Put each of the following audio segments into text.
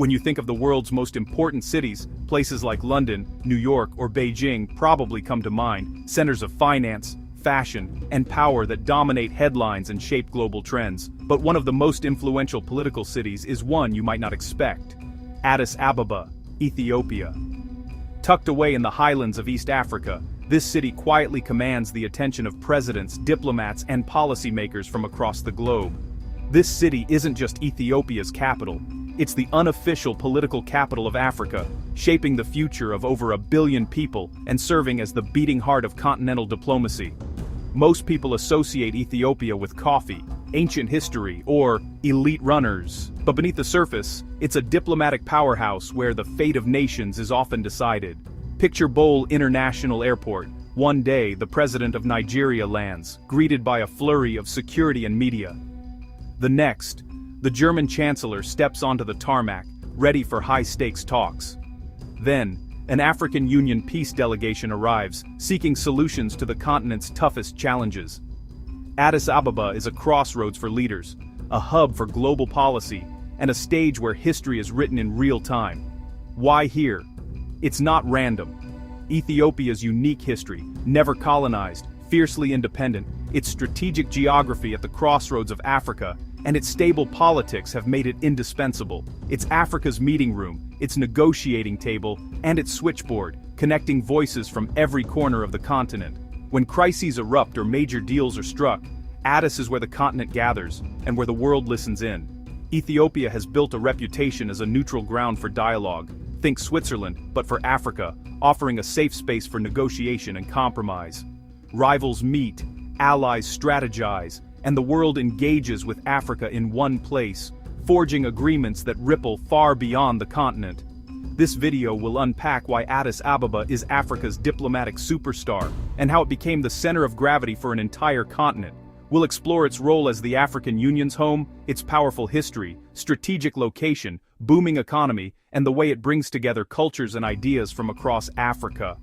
When you think of the world's most important cities, places like London, New York, or Beijing probably come to mind, centers of finance, fashion, and power that dominate headlines and shape global trends. But one of the most influential political cities is one you might not expect: Addis Ababa, Ethiopia. Tucked away in the highlands of East Africa, this city quietly commands the attention of presidents, diplomats, and policymakers from across the globe. This city isn't just Ethiopia's capital, it's the unofficial political capital of Africa, shaping the future of over 1 billion people and serving as the beating heart of continental diplomacy. Most people associate Ethiopia with coffee, ancient history, or elite runners. But beneath the surface, it's a diplomatic powerhouse where the fate of nations is often decided. Picture Bole International Airport. One day, the president of Nigeria lands, greeted by a flurry of security and media. The next, the German chancellor steps onto the tarmac, ready for high-stakes talks. Then, an African Union peace delegation arrives, seeking solutions to the continent's toughest challenges. Addis Ababa is a crossroads for leaders, a hub for global policy, and a stage where history is written in real time. Why here? It's not random. Ethiopia's unique history, never colonized, fiercely independent, its strategic geography at the crossroads of Africa, and its stable politics have made it indispensable. It's Africa's meeting room, its negotiating table, and its switchboard, connecting voices from every corner of the continent. When crises erupt or major deals are struck, Addis is where the continent gathers, and where the world listens in. Ethiopia has built a reputation as a neutral ground for dialogue. Think Switzerland, but for Africa, offering a safe space for negotiation and compromise. Rivals meet, allies strategize, and the world engages with Africa in one place, forging agreements that ripple far beyond the continent. This video will unpack why Addis Ababa is Africa's diplomatic superstar, and how it became the center of gravity for an entire continent. We'll explore its role as the African Union's home, its powerful history, strategic location, booming economy, and the way it brings together cultures and ideas from across Africa.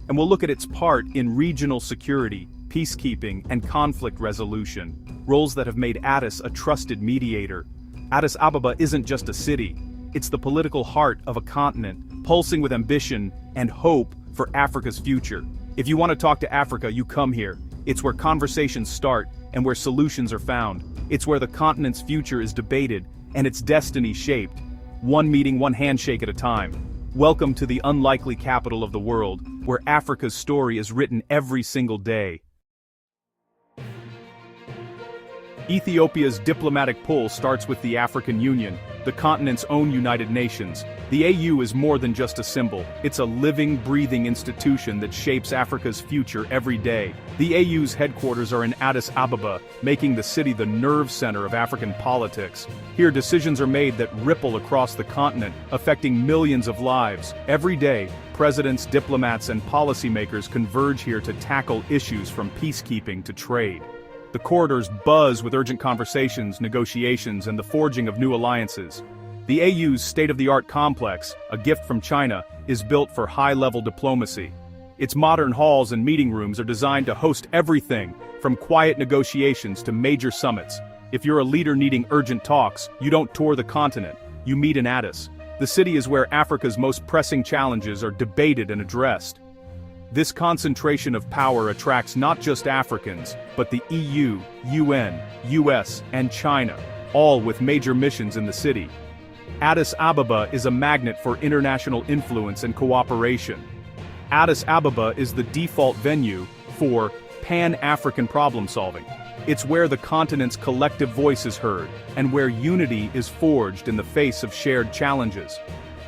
And we'll look at its part in regional security, peacekeeping, and conflict resolution, roles that have made Addis a trusted mediator. Addis Ababa isn't just a city, it's the political heart of a continent, pulsing with ambition and hope for Africa's future. If you want to talk to Africa, you come here. It's where conversations start and where solutions are found. It's where the continent's future is debated and its destiny shaped. One meeting, one handshake at a time. Welcome to the unlikely capital of the world, where Africa's story is written every single day. Ethiopia's diplomatic pull starts with the African Union, the continent's own United Nations. The AU is more than just a symbol, it's a living, breathing institution that shapes Africa's future every day. The AU's headquarters are in Addis Ababa, making the city the nerve center of African politics. Here decisions are made that ripple across the continent, affecting millions of lives. Every day, presidents, diplomats, and policymakers converge here to tackle issues from peacekeeping to trade. The corridors buzz with urgent conversations, negotiations, and the forging of new alliances. The AU's state-of-the-art complex, a gift from China, is built for high-level diplomacy. Its modern halls and meeting rooms are designed to host everything, from quiet negotiations to major summits. If you're a leader needing urgent talks, you don't tour the continent, you meet in Addis. The city is where Africa's most pressing challenges are debated and addressed. This concentration of power attracts not just Africans, but the EU, UN, US, and China, all with major missions in the city. Addis Ababa is a magnet for international influence and cooperation. Addis Ababa is the default venue for pan-African problem-solving. It's where the continent's collective voice is heard, and where unity is forged in the face of shared challenges.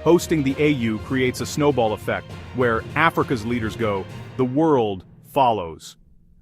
Hosting the AU creates a snowball effect, where Africa's leaders go, the world follows.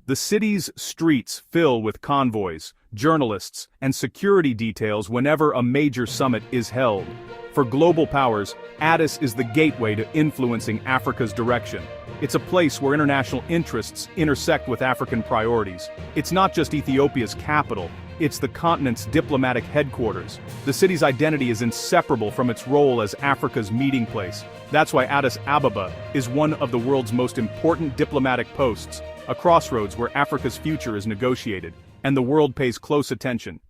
The city's streets fill with convoys, journalists, and security details whenever a major summit is held. For global powers, Addis is the gateway to influencing Africa's direction. It's a place where international interests intersect with African priorities. It's not just Ethiopia's capital, it's the continent's diplomatic headquarters. The city's identity is inseparable from its role as Africa's meeting place. That's why Addis Ababa is one of the world's most important diplomatic posts, a crossroads where Africa's future is negotiated, and the world pays close attention.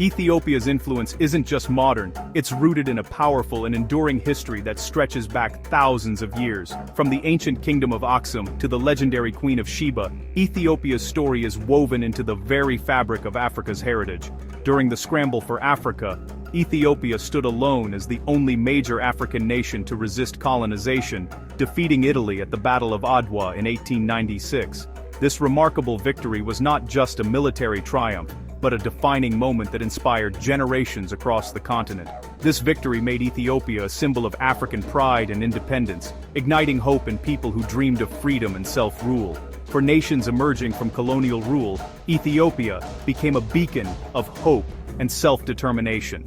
Ethiopia's influence isn't just modern, it's rooted in a powerful and enduring history that stretches back thousands of years. From the ancient kingdom of Aksum to the legendary Queen of Sheba, Ethiopia's story is woven into the very fabric of Africa's heritage. During the scramble for Africa, Ethiopia stood alone as the only major African nation to resist colonization, defeating Italy at the Battle of Adwa in 1896. This remarkable victory was not just a military triumph, but a defining moment that inspired generations across the continent. This victory made Ethiopia a symbol of African pride and independence, igniting hope in people who dreamed of freedom and self-rule. For nations emerging from colonial rule, Ethiopia became a beacon of hope and self-determination.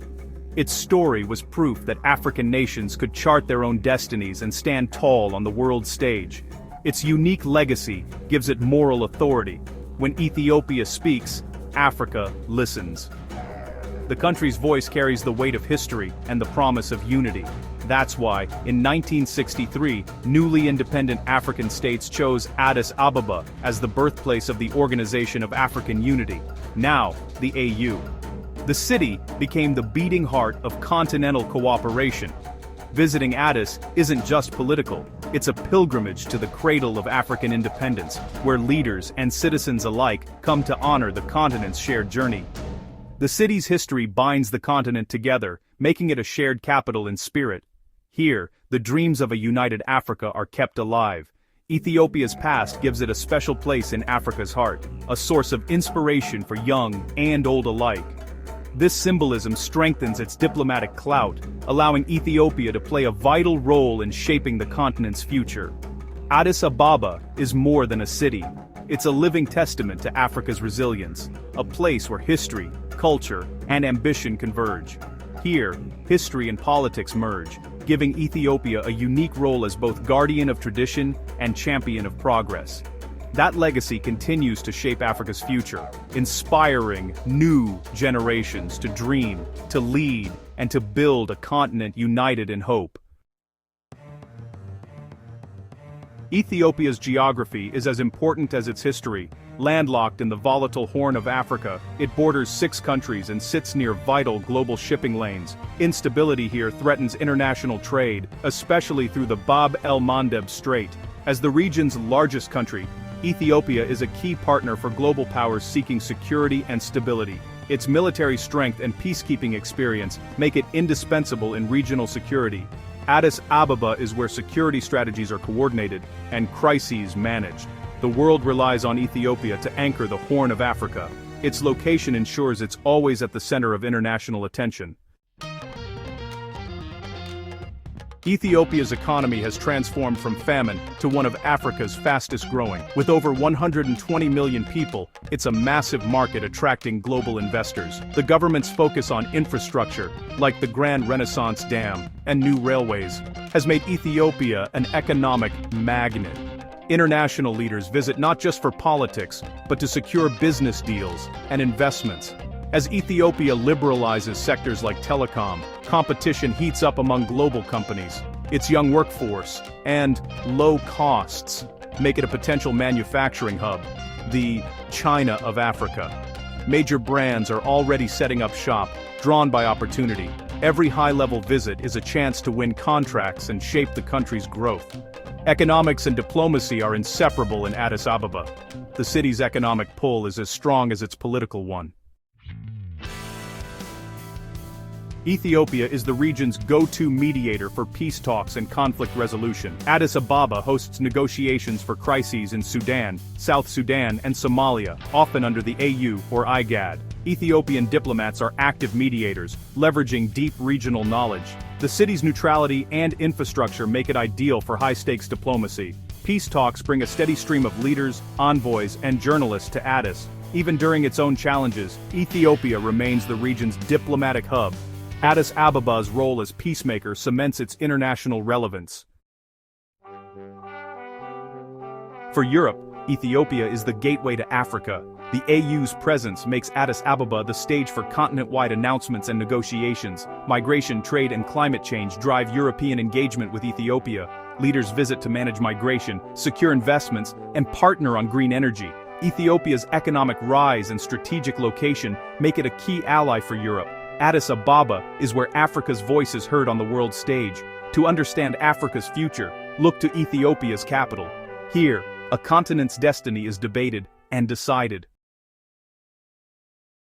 Its story was proof that African nations could chart their own destinies and stand tall on the world stage. Its unique legacy gives it moral authority. When Ethiopia speaks, Africa listens. The country's voice carries the weight of history and the promise of unity. That's why, in 1963, newly independent African states chose Addis Ababa as the birthplace of the Organization of African Unity, now the AU. The city became the beating heart of continental cooperation. Visiting Addis isn't just political, it's a pilgrimage to the cradle of African independence, where leaders and citizens alike come to honor the continent's shared journey. The city's history binds the continent together, making it a shared capital in spirit. Here, the dreams of a united Africa are kept alive. Ethiopia's past gives it a special place in Africa's heart, a source of inspiration for young and old alike. This symbolism strengthens its diplomatic clout, allowing Ethiopia to play a vital role in shaping the continent's future. Addis Ababa is more than a city. It's a living testament to Africa's resilience, a place where history, culture, and ambition converge. Here, history and politics merge, giving Ethiopia a unique role as both guardian of tradition and champion of progress. That legacy continues to shape Africa's future, inspiring new generations to dream, to lead, and to build a continent united in hope. Ethiopia's geography is as important as its history. Landlocked in the volatile Horn of Africa, it borders 6 countries and sits near vital global shipping lanes. Instability here threatens international trade, especially through the Bab el-Mandeb Strait. As the region's largest country, Ethiopia is a key partner for global powers seeking security and stability. Its military strength and peacekeeping experience make it indispensable in regional security. Addis Ababa is where security strategies are coordinated and crises managed. The world relies on Ethiopia to anchor the Horn of Africa. Its location ensures it's always at the center of international attention. Ethiopia's economy has transformed from famine to one of Africa's fastest growing. With over 120 million people, it's a massive market attracting global investors. The government's focus on infrastructure, like the Grand Renaissance Dam and new railways, has made Ethiopia an economic magnet. International leaders visit not just for politics, but to secure business deals and investments. As Ethiopia liberalizes sectors like telecom, competition heats up among global companies. Its young workforce and low costs make it a potential manufacturing hub, the China of Africa. Major brands are already setting up shop, drawn by opportunity. Every high-level visit is a chance to win contracts and shape the country's growth. Economics and diplomacy are inseparable in Addis Ababa. The city's economic pull is as strong as its political one. Ethiopia is the region's go-to mediator for peace talks and conflict resolution. Addis Ababa hosts negotiations for crises in Sudan, South Sudan, and Somalia, often under the AU or IGAD. Ethiopian diplomats are active mediators, leveraging deep regional knowledge. The city's neutrality and infrastructure make it ideal for high-stakes diplomacy. Peace talks bring a steady stream of leaders, envoys, and journalists to Addis. Even during its own challenges, Ethiopia remains the region's diplomatic hub. Addis Ababa's role as peacemaker cements its international relevance. For Europe, Ethiopia is the gateway to Africa. The AU's presence makes Addis Ababa the stage for continent-wide announcements and negotiations. Migration, trade, and climate change drive European engagement with Ethiopia. Leaders visit to manage migration, secure investments, and partner on green energy. Ethiopia's economic rise and strategic location make it a key ally for Europe. Addis Ababa is where Africa's voice is heard on the world stage. To understand Africa's future, look to Ethiopia's capital. Here, a continent's destiny is debated and decided.